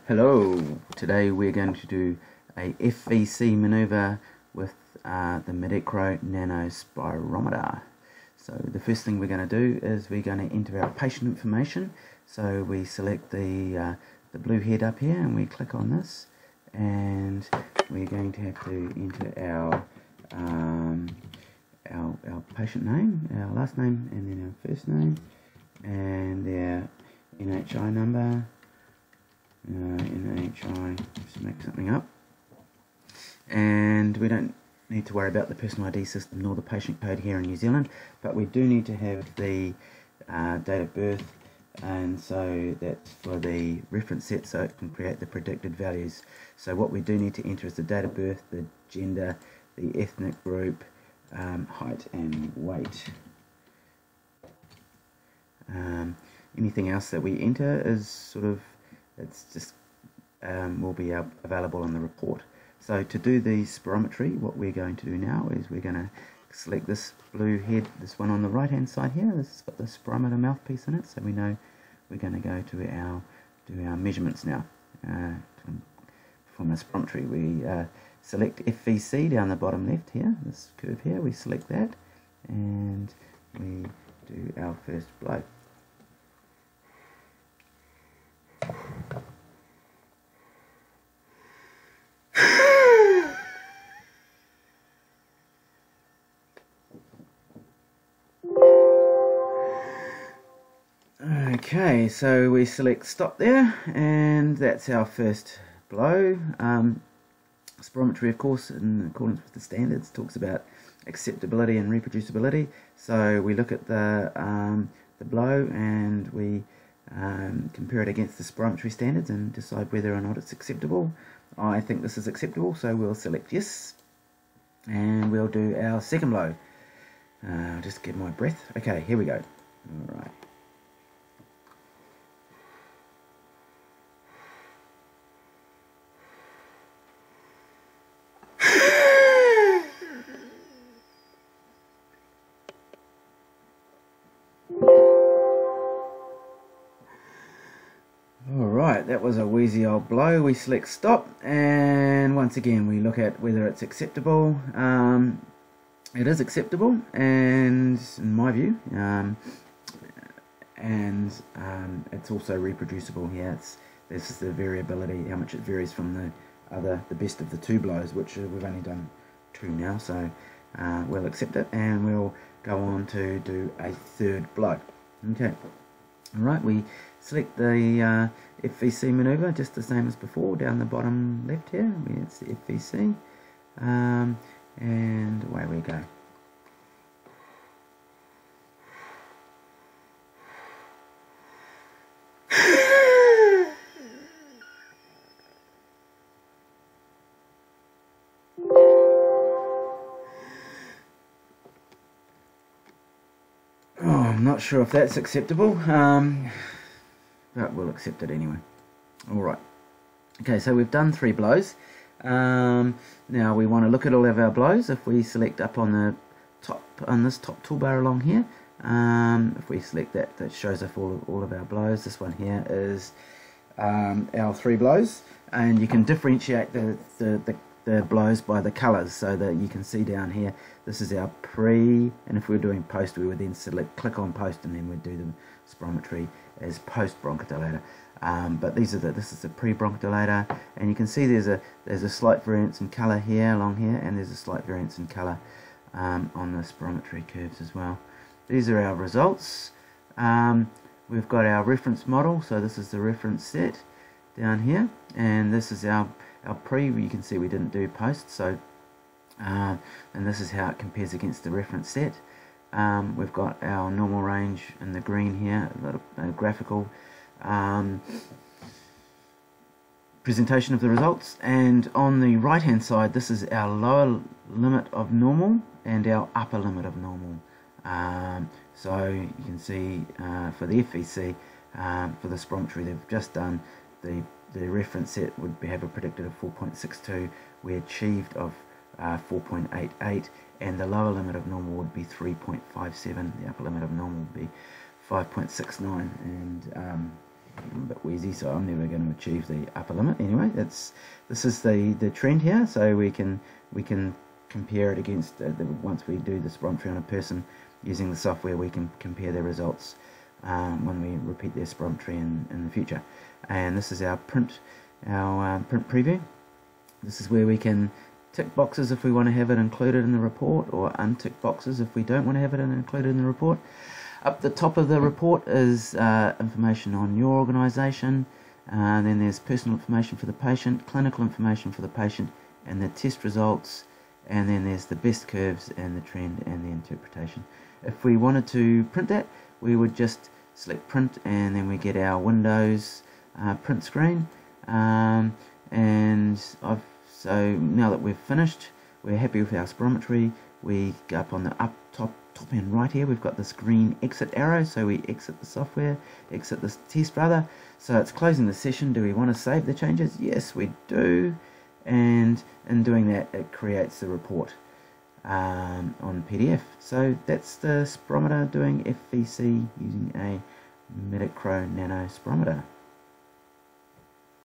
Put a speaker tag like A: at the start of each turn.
A: Hello, today we're going to do a FVC maneuver with the Medikro Nano Spirometer. So the first thing we're going to do is we're going to enter our patient information. So we select the blue head up here and we click on this, and we're going to have to enter our patient name, our last name, and then our first name, and their NHI number. NHI, just make something up, and we don't need to worry about the personal ID system nor the patient code here in New Zealand, but we do need to have the date of birth, and so that's for the reference set so it can create the predicted values. So what we do need to enter is the date of birth, the gender, the ethnic group, height and weight. Anything else that we enter is sort of, it's just will be available on the report. So to do the spirometry, what we're going to do now is we're going to select this blue head, this one on the right hand side here. This has got the spirometer mouthpiece in it, so we know we're going to go to do our measurements now. From the spirometry, we select FVC down the bottom left here, this curve here, we select that, and we do our first blow. Okay, so we select stop there, and that's our first blow. Spirometry, of course, in accordance with the standards, talks about acceptability and reproducibility. So we look at the blow and we compare it against the spirometry standards and decide whether or not it's acceptable. I think this is acceptable, so we'll select yes, and we'll do our second blow. Just get my breath. Okay, here we go. All right. Alright, that was a wheezy old blow. We select stop, and once again we look at whether it's acceptable. It is acceptable, and in my view, it's also reproducible here. This is the variability, how much it varies from the best of the two blows, which we've only done two now, so we'll accept it, and we'll go on to do a third blow. Okay. Alright, we select the FVC maneuver just the same as before, down the bottom left here, it's the FVC, and away we go. I'm not sure if that's acceptable, but we'll accept it anyway. Alright, okay, so we've done 3 blows. Now we want to look at all of our blows. If we select up on the top, on this top toolbar along here, if we select that, that shows us all of our blows. This one here is our 3 blows, and you can differentiate the blows by the colours, so that you can see down here this is our pre, and if we were doing post we would then click on post, and then we'd do the spirometry as post bronchodilator. But this is the pre bronchodilator, and you can see there's a slight variance in colour here along here, and there's a slight variance in colour on the spirometry curves as well. These are our results. We've got our reference model, so this is the reference set down here, and this is our pre. You can see we didn't do post, so and this is how it compares against the reference set. We've got our normal range in the green here, a little graphical presentation of the results, and on the right hand side this is our lower limit of normal and our upper limit of normal. So you can see for the FVC, for the spirometry they've just done, the reference set would have a predicted of 4.62. We achieved of 4.88, and the lower limit of normal would be 3.57. The upper limit of normal would be 5.69, and I'm a bit wheezy, so I'm never going to achieve the upper limit. Anyway, this is the trend here, so we can compare it against once we do the spirometry on a person using the software, we can compare their results when we repeat their spirometry in the future. And this is our print preview. This is where we can tick boxes if we want to have it included in the report, or untick boxes if we don't want to have it included in the report. Up the top of the report is information on your organisation, then there's personal information for the patient, clinical information for the patient, and the test results, and then there's the best curves and the trend and the interpretation. If we wanted to print that, we would just select print, and then we get our Windows print screen. So now that we've finished, we're happy with our spirometry. We go up on the top end right here, we've got this green exit arrow, so we exit the software, exit this test rather. So it's closing the session. Do we want to save the changes? Yes, we do. And in doing that, it creates the report on PDF. So that's the spirometer doing FVC using a Medikro Nano spirometer.